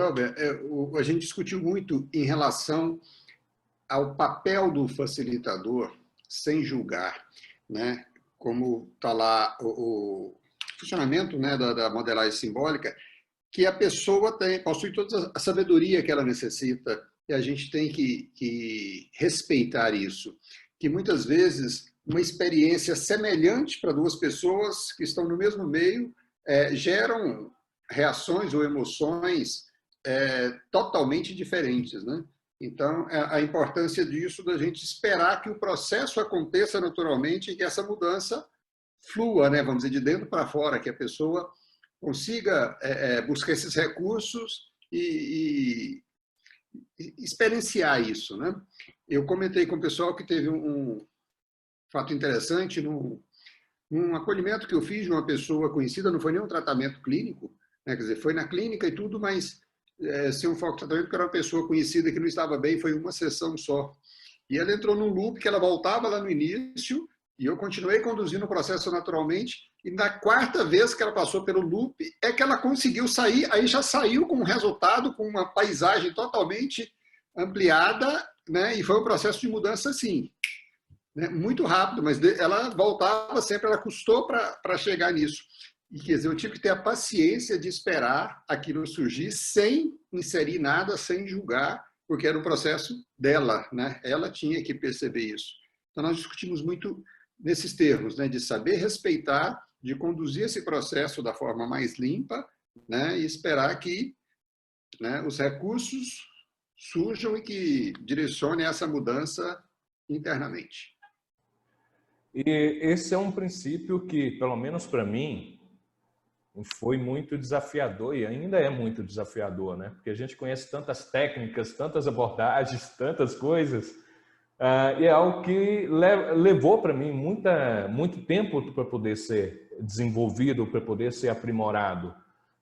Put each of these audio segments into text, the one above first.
Elber, a gente discutiu muito em relação ao papel do facilitador sem julgar, né? Como está lá o funcionamento, né, da modelagem simbólica, que a pessoa possui toda a sabedoria que ela necessita e a gente tem que respeitar isso. Que muitas vezes uma experiência semelhante para duas pessoas que estão no mesmo meio geram reações ou emoções totalmente diferentes, né? Então, a importância disso, da gente esperar que o processo aconteça naturalmente e que essa mudança flua, né? Vamos dizer, de dentro para fora, que a pessoa consiga buscar esses recursos e experienciar isso, né? Eu comentei com o pessoal que teve um fato interessante num acolhimento que eu fiz de uma pessoa conhecida, não foi nem um tratamento clínico, né? Quer dizer, foi na clínica e tudo, mas sem um foco de tratamento, porque era uma pessoa conhecida que não estava bem, foi uma sessão só. E ela entrou num loop que ela voltava lá no início, e eu continuei conduzindo o processo naturalmente, e na quarta vez que ela passou pelo loop, é que ela conseguiu sair, aí já saiu com um resultado, com uma paisagem totalmente ampliada, né? E foi um processo de mudança, assim, né? Muito rápido, mas ela voltava sempre, ela custou para chegar nisso. E, quer dizer, eu tive que ter a paciência de esperar aquilo surgir sem inserir nada, sem julgar, porque era um processo dela, né? Ela tinha que perceber isso. Então, nós discutimos muito nesses termos, né? De saber respeitar, de conduzir esse processo da forma mais limpa, né? E esperar que, né, os recursos surjam e que direcionem essa mudança internamente. E esse é um princípio que, pelo menos para mim, foi muito desafiador e ainda é muito desafiador, né? Porque a gente conhece tantas técnicas, tantas abordagens, tantas coisas, e é algo que levou para mim muito tempo para poder ser desenvolvido, para poder ser aprimorado,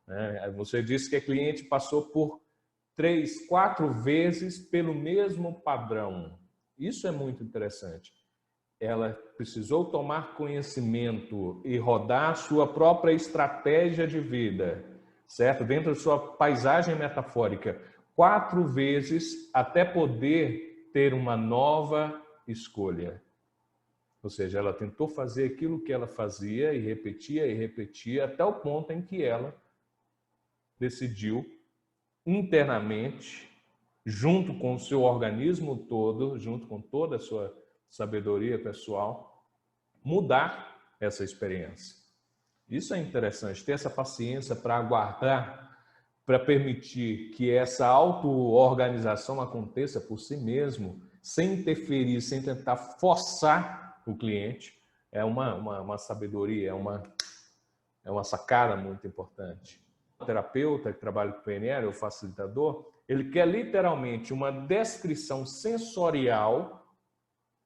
né? Você disse que a cliente passou por 3, 4 vezes pelo mesmo padrão. Isso é muito interessante. Ela precisou tomar conhecimento e rodar sua própria estratégia de vida, certo? Dentro da sua paisagem metafórica, 4 vezes até poder ter uma nova escolha. Ou seja, ela tentou fazer aquilo que ela fazia e repetia até o ponto em que ela decidiu internamente, junto com o seu organismo todo, junto com toda a sua sabedoria pessoal, mudar essa experiência. Isso é interessante, ter essa paciência para aguardar, para permitir que essa auto-organização aconteça por si mesmo, sem interferir, sem tentar forçar o cliente, é uma sabedoria, é uma sacada muito importante. O terapeuta que trabalha com PNL, o facilitador, ele quer literalmente uma descrição sensorial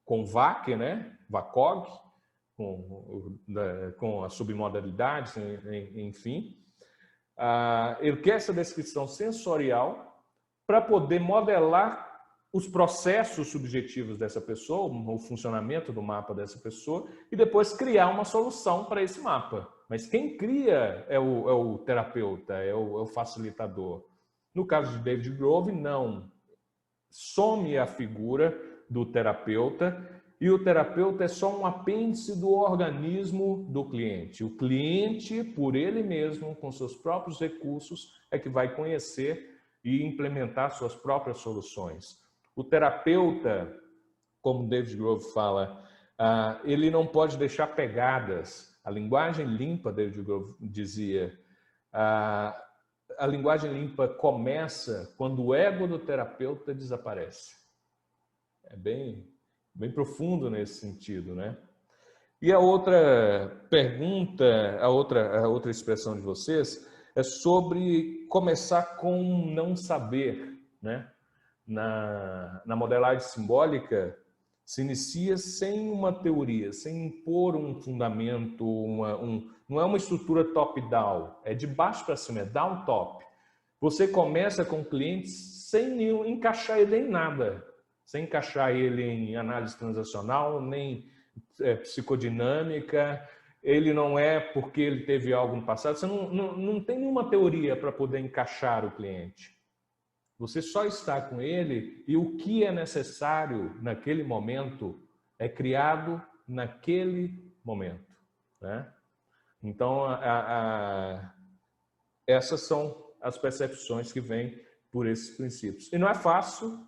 com VAC, né? VACOG, com as submodalidades, enfim. Ele quer essa descrição sensorial para poder modelar os processos subjetivos dessa pessoa, o funcionamento do mapa dessa pessoa, e depois criar uma solução para esse mapa. Mas quem cria é o terapeuta, é o facilitador. No caso de David Grove, não. Some a figura do terapeuta e o terapeuta é só um apêndice do organismo do cliente. O cliente, por ele mesmo, com seus próprios recursos, é que vai conhecer e implementar suas próprias soluções. O terapeuta, como David Grove fala, ele não pode deixar pegadas. A linguagem limpa, David Grove dizia, a linguagem limpa começa quando o ego do terapeuta desaparece. É bem profundo nesse sentido, né? E a outra pergunta, a outra expressão de vocês é sobre começar com não saber, né? Na modelagem simbólica, se inicia sem uma teoria, sem impor um fundamento, não é uma estrutura top-down, é de baixo para cima, é down-top. Você começa com clientes sem encaixar ele em nada, sem encaixar ele em análise transacional, nem psicodinâmica, ele não é porque ele teve algo no passado, você não tem nenhuma teoria para poder encaixar o cliente. Você só está com ele e o que é necessário naquele momento é criado naquele momento, né? Então, essas são as percepções que vêm por esses princípios. E não é fácil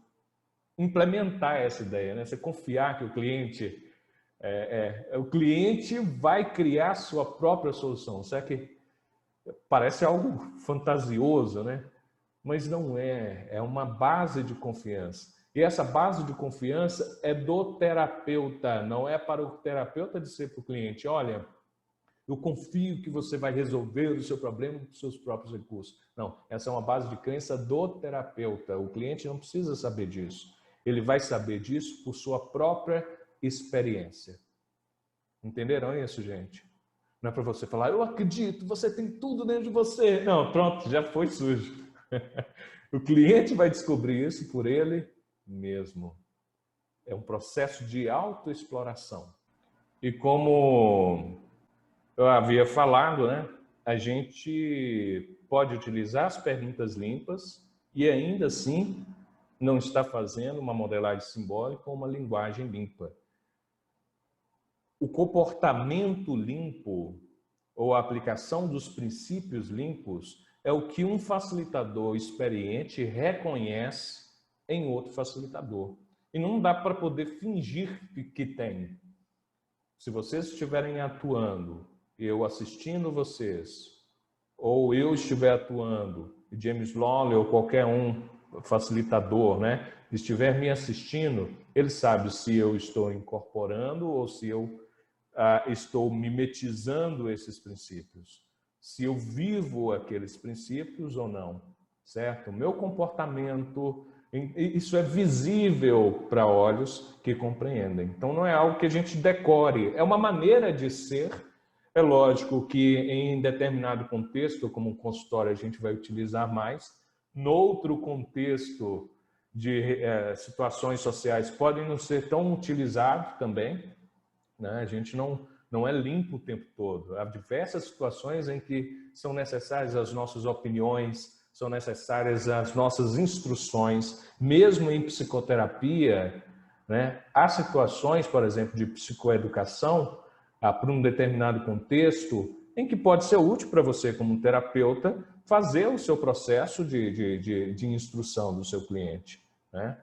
implementar essa ideia, né? Você confiar que o cliente vai criar sua própria solução. Será que parece algo fantasioso, né? Mas não é. É uma base de confiança. E essa base de confiança é do terapeuta, não é para o terapeuta dizer para o cliente: olha, eu confio que você vai resolver o seu problema com seus próprios recursos. Não, essa é uma base de crença do terapeuta. O cliente não precisa saber disso. Ele vai saber disso por sua própria experiência. Entenderam isso, gente? Não é para você falar: eu acredito, você tem tudo dentro de você. Não, pronto, já foi sujo. O cliente vai descobrir isso por ele mesmo. É um processo de autoexploração. E como eu havia falado, né, a gente pode utilizar as perguntas limpas e ainda assim não está fazendo uma modelagem simbólica ou uma linguagem limpa. O comportamento limpo ou a aplicação dos princípios limpos é o que um facilitador experiente reconhece em outro facilitador. E não dá para poder fingir que tem. Se vocês estiverem atuando, eu assistindo vocês, ou eu estiver atuando, e James Lawley ou qualquer um facilitador, né, estiver me assistindo, ele sabe se eu estou incorporando ou se eu estou mimetizando esses princípios. Se eu vivo aqueles princípios ou não, certo? O meu comportamento, isso é visível para olhos que compreendem. Então não é algo que a gente decore, é uma maneira de ser. É lógico que em determinado contexto, como um consultório, a gente vai utilizar mais. Noutro contexto de situações sociais podem não ser tão utilizados também, né? A gente não é limpo o tempo todo. Há diversas situações em que são necessárias as nossas opiniões, são necessárias as nossas instruções, mesmo em psicoterapia, né? Há situações, por exemplo, de psicoeducação, para um determinado contexto, em que pode ser útil para você, como terapeuta, fazer o seu processo de instrução do seu cliente, né?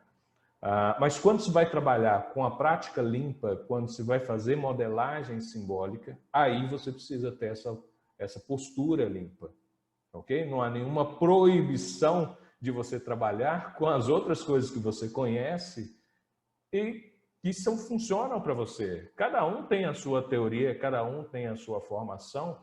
Mas quando se vai trabalhar com a prática limpa, quando se vai fazer modelagem simbólica, aí você precisa ter essa postura limpa, ok? Não há nenhuma proibição de você trabalhar com as outras coisas que você conhece e que funcionam para você. Cada um tem a sua teoria, cada um tem a sua formação,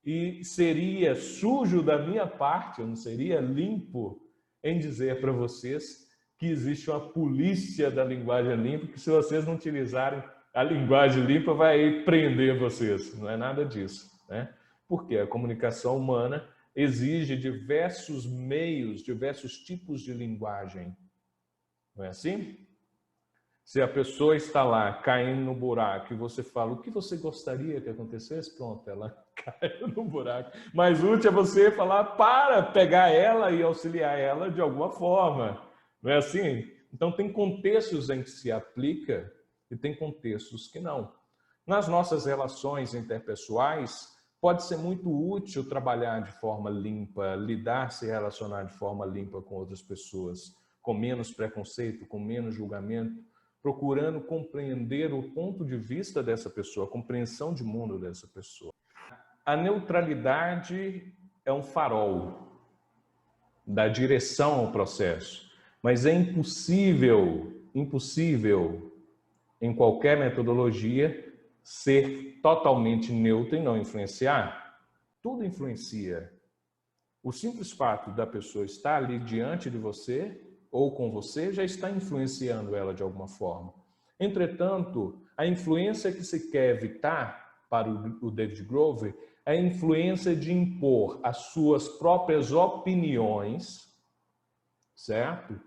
e seria sujo da minha parte, eu não seria limpo em dizer para vocês que existe uma polícia da linguagem limpa, que se vocês não utilizarem a linguagem limpa vai prender vocês. Não é nada disso, né? Porque a comunicação humana exige diversos meios, diversos tipos de linguagem. Não é assim? Se a pessoa está lá caindo no buraco e você fala o que você gostaria que acontecesse, pronto, ela caiu no buraco. Mais útil é você falar para pegar ela e auxiliar ela de alguma forma. Não é assim? Então tem contextos em que se aplica e tem contextos que não. Nas nossas relações interpessoais, pode ser muito útil trabalhar de forma limpa, lidar, se relacionar de forma limpa com outras pessoas, com menos preconceito, com menos julgamento, procurando compreender o ponto de vista dessa pessoa, a compreensão de mundo dessa pessoa. A neutralidade é um farol, dá direção ao processo, mas é impossível em qualquer metodologia ser totalmente neutro e não influenciar. Tudo influencia. O simples fato da pessoa estar ali diante de você ou com você já está influenciando ela de alguma forma. Entretanto, a influência que se quer evitar para o David Grover é a influência de impor as suas próprias opiniões, certo?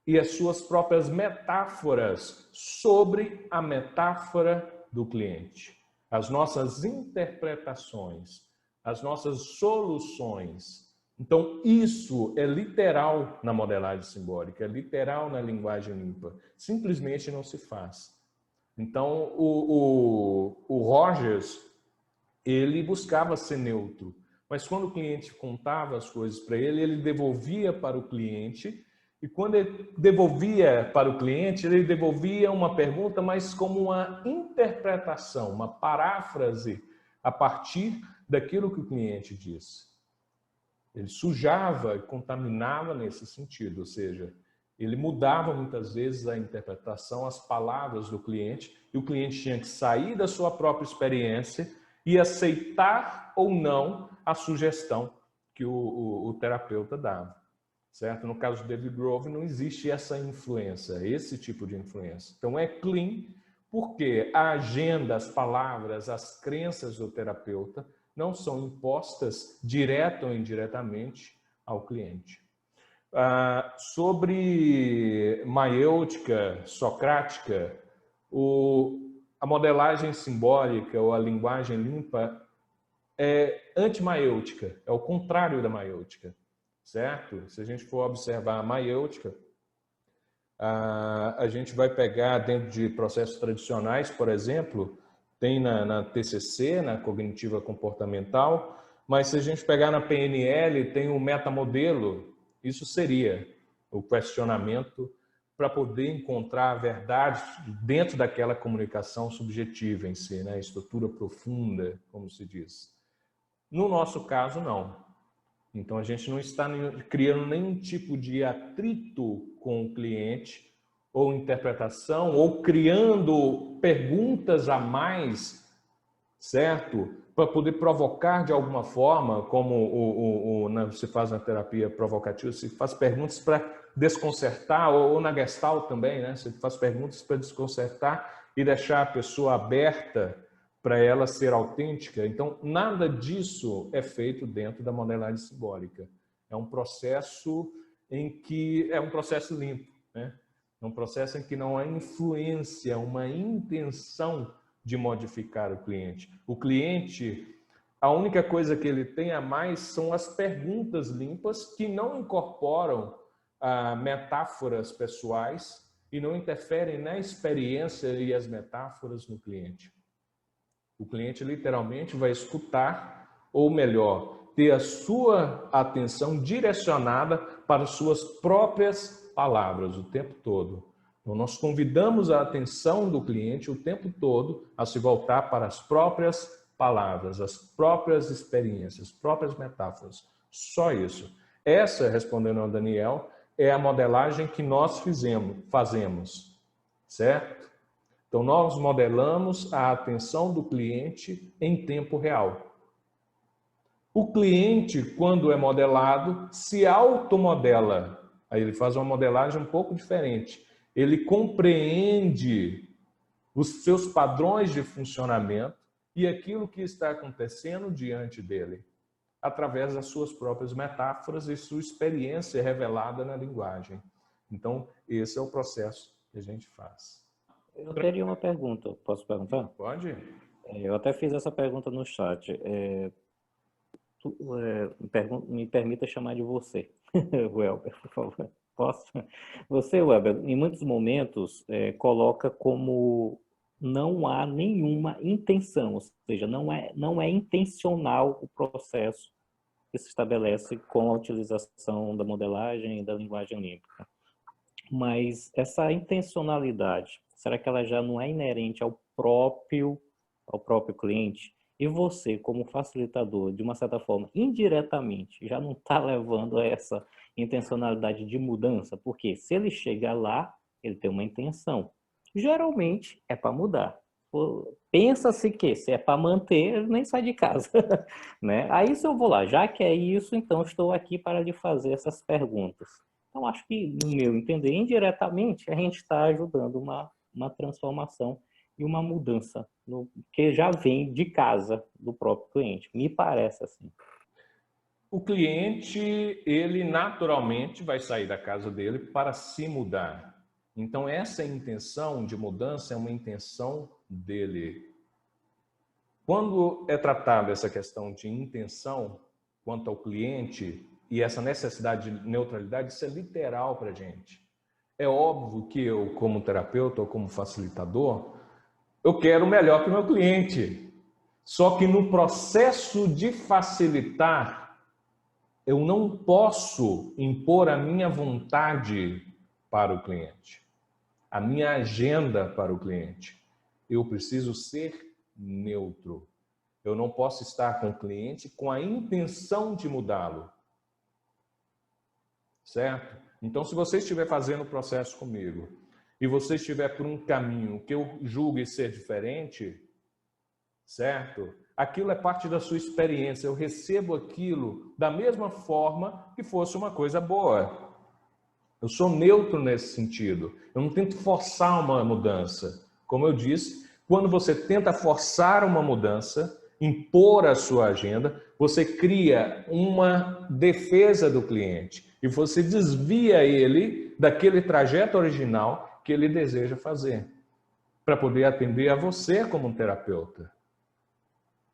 E as suas próprias metáforas sobre a metáfora do cliente. As nossas interpretações, as nossas soluções Então, isso é literal na modelagem simbólica, é literal na linguagem limpa. Simplesmente não se faz. Então, o Rogers, ele buscava ser neutro, mas quando o cliente contava as coisas para ele, ele devolvia para o cliente, e quando ele devolvia para o cliente, ele devolvia uma pergunta, mas como uma interpretação, uma paráfrase a partir daquilo que o cliente disse. Ele sujava e contaminava nesse sentido, ou seja, ele mudava muitas vezes a interpretação, as palavras do cliente, e o cliente tinha que sair da sua própria experiência e aceitar ou não a sugestão que o terapeuta dava, certo? No caso do David Grove, não existe essa influência, esse tipo de influência. Então é clean, porque a agenda, as palavras, as crenças do terapeuta não são impostas direta ou indiretamente ao cliente. Sobre maiêutica, socrática, a modelagem simbólica ou a linguagem limpa é antimaiêutica, é o contrário da maiêutica, certo? Se a gente for observar a maiêutica, a gente vai pegar dentro de processos tradicionais, por exemplo, tem na TCC, na cognitiva comportamental, mas se a gente pegar na PNL, tem o metamodelo. Isso seria o questionamento para poder encontrar a verdade dentro daquela comunicação subjetiva em si, né? Estrutura profunda, como se diz. No nosso caso, não. Então, a gente não está criando nenhum tipo de atrito com o cliente, ou interpretação, ou criando perguntas a mais, certo? Para poder provocar de alguma forma, como se faz na terapia provocativa, se faz perguntas para desconcertar, ou na Gestalt também, né? Você faz perguntas para desconcertar e deixar a pessoa aberta para ela ser autêntica. Então, nada disso é feito dentro da modelagem simbólica. É um processo é um processo limpo, né? É um processo em que não há influência, uma intenção de modificar o cliente. O cliente, a única coisa que ele tem a mais são as perguntas limpas que não incorporam metáforas pessoais e não interferem na experiência e as metáforas no cliente. O cliente literalmente vai escutar, ou melhor, ter a sua atenção direcionada para suas próprias palavras o tempo todo. Então, nós convidamos a atenção do cliente o tempo todo a se voltar para as próprias palavras, as próprias experiências, as próprias metáforas. Só isso. Essa, respondendo ao Daniel, é a modelagem que nós fazemos, certo? Então, nós modelamos a atenção do cliente em tempo real. O cliente, quando é modelado, se automodela. Aí ele faz uma modelagem um pouco diferente. Ele compreende os seus padrões de funcionamento e aquilo que está acontecendo diante dele, através das suas próprias metáforas e sua experiência revelada na linguagem. Então, esse é o processo que a gente faz. Eu teria uma pergunta, posso perguntar? Pode. Eu até fiz essa pergunta no chat. Me permita chamar de você, Welber, por favor. Posso? Você, Welber, em muitos momentos coloca como não há nenhuma intenção, ou seja, não é intencional o processo que se estabelece com a utilização da modelagem e da linguagem limpa. Mas essa intencionalidade, será que ela já não é inerente ao próprio cliente? E você, como facilitador, de uma certa forma, indiretamente, já não está levando a essa intencionalidade de mudança? Porque se ele chega lá, ele tem uma intenção. Geralmente é para mudar. Pensa-se que se é para manter, ele nem sai de casa. Né? Aí se eu vou lá, já que é isso, então estou aqui para lhe fazer essas perguntas. Então acho que, no meu entender, indiretamente, a gente está ajudando uma transformação e uma mudança que já vem de casa do próprio cliente. Me parece assim. O cliente, ele naturalmente vai sair da casa dele para se mudar. Então, essa intenção de mudança é uma intenção dele. Quando é tratada essa questão de intenção quanto ao cliente, e essa necessidade de neutralidade, isso é literal para a gente. É óbvio que eu, como terapeuta ou como facilitador, eu quero o melhor para o meu cliente. Só que no processo de facilitar, eu não posso impor a minha vontade para o cliente, a minha agenda para o cliente. Eu preciso ser neutro. Eu não posso estar com o cliente com a intenção de mudá-lo. Certo? Então, se você estiver fazendo o processo comigo e você estiver por um caminho que eu julgue ser diferente, certo? Aquilo é parte da sua experiência. Eu recebo aquilo da mesma forma que fosse uma coisa boa. Eu sou neutro nesse sentido. Eu não tento forçar uma mudança. Como eu disse, quando você tenta forçar uma mudança, impor a sua agenda, você cria uma defesa do cliente e você desvia ele daquele trajeto original que ele deseja fazer, para poder atender a você como um terapeuta.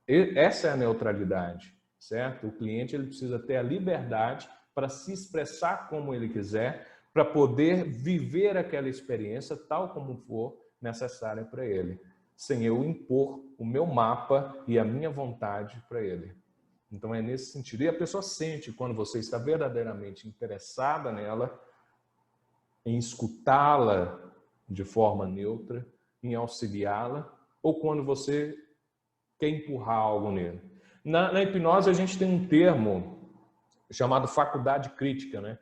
Essa é a neutralidade, certo? O cliente ele precisa ter a liberdade para se expressar como ele quiser, para poder viver aquela experiência tal como for necessária para ele, sem eu impor o meu mapa e a minha vontade para ele. Então é nesse sentido. E a pessoa sente quando você está verdadeiramente interessada nela, em escutá-la de forma neutra, em auxiliá-la, ou quando você quer empurrar algo nele. Na hipnose a gente tem um termo chamado faculdade crítica, né?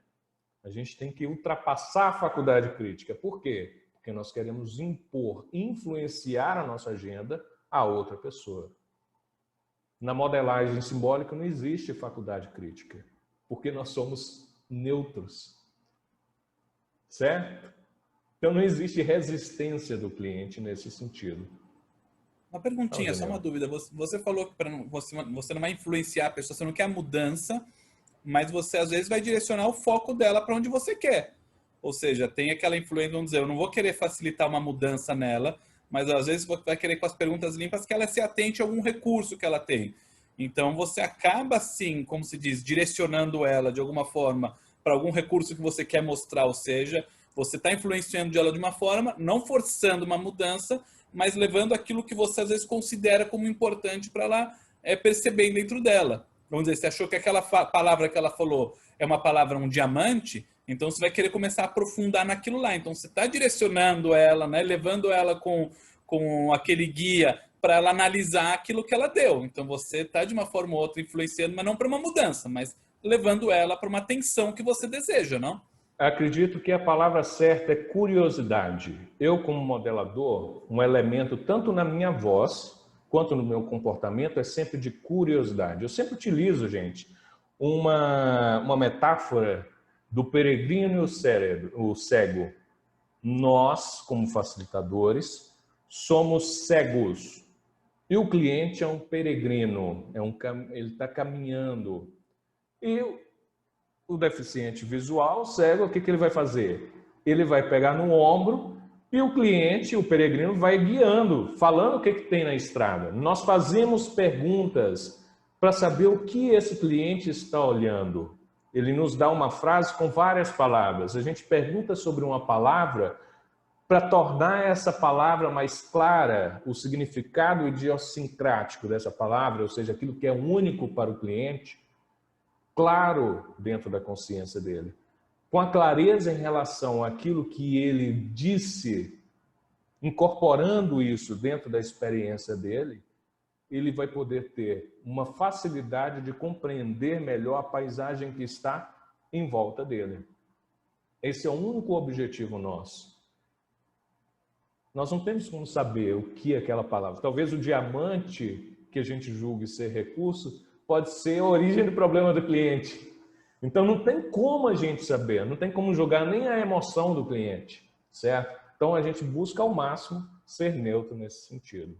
A gente tem que ultrapassar a faculdade crítica. Por quê? Porque nós queremos impor, influenciar a nossa agenda a outra pessoa. Na modelagem simbólica não existe faculdade crítica, porque nós somos neutros. Certo? Então não existe resistência do cliente nesse sentido. Uma perguntinha, só uma dúvida. Você falou que você não vai influenciar a pessoa, você não quer a mudança, mas você às vezes vai direcionar o foco dela para onde você quer. Ou seja, tem aquela influência, vamos dizer, eu não vou querer facilitar uma mudança nela, mas às vezes você vai querer com as perguntas limpas que ela se atente a algum recurso que ela tem. Então você acaba assim, como se diz, direcionando ela de alguma forma para algum recurso que você quer mostrar, ou seja, você está influenciando ela de uma forma, não forçando uma mudança, mas levando aquilo que você às vezes considera como importante para ela perceber dentro dela. Vamos dizer, você achou que aquela palavra que ela falou é uma palavra, um diamante, então você vai querer começar a aprofundar naquilo lá. Então você está direcionando ela, né, levando ela com aquele guia para ela analisar aquilo que ela deu. Então você está de uma forma ou outra influenciando, mas não para uma mudança, mas levando ela para uma atenção que você deseja, não? Acredito que a palavra certa é curiosidade. Eu, como modelador, um elemento tanto na minha voz quanto no meu comportamento é sempre de curiosidade. Eu sempre utilizo, gente, uma metáfora do peregrino e o cego. Nós, como facilitadores, somos cegos. E o cliente é um peregrino, ele está caminhando. E o deficiente visual, o cego, o que ele vai fazer? Ele vai pegar no ombro e o cliente, o peregrino, vai guiando, falando o que tem na estrada. Nós fazemos perguntas para saber o que esse cliente está olhando. Ele nos dá uma frase com várias palavras. A gente pergunta sobre uma palavra para tornar essa palavra mais clara, o significado idiosincrático dessa palavra, ou seja, aquilo que é único para o cliente, claro dentro da consciência dele. Com a clareza em relação àquilo que ele disse, incorporando isso dentro da experiência dele, ele vai poder ter uma facilidade de compreender melhor a paisagem que está em volta dele. Esse é o único objetivo nosso. Nós não temos como saber o que é aquela palavra. Talvez o diamante que a gente julgue ser recurso pode ser a origem do problema do cliente. Então não tem como a gente saber, não tem como jogar nem a emoção do cliente, certo? Então a gente busca ao máximo ser neutro nesse sentido.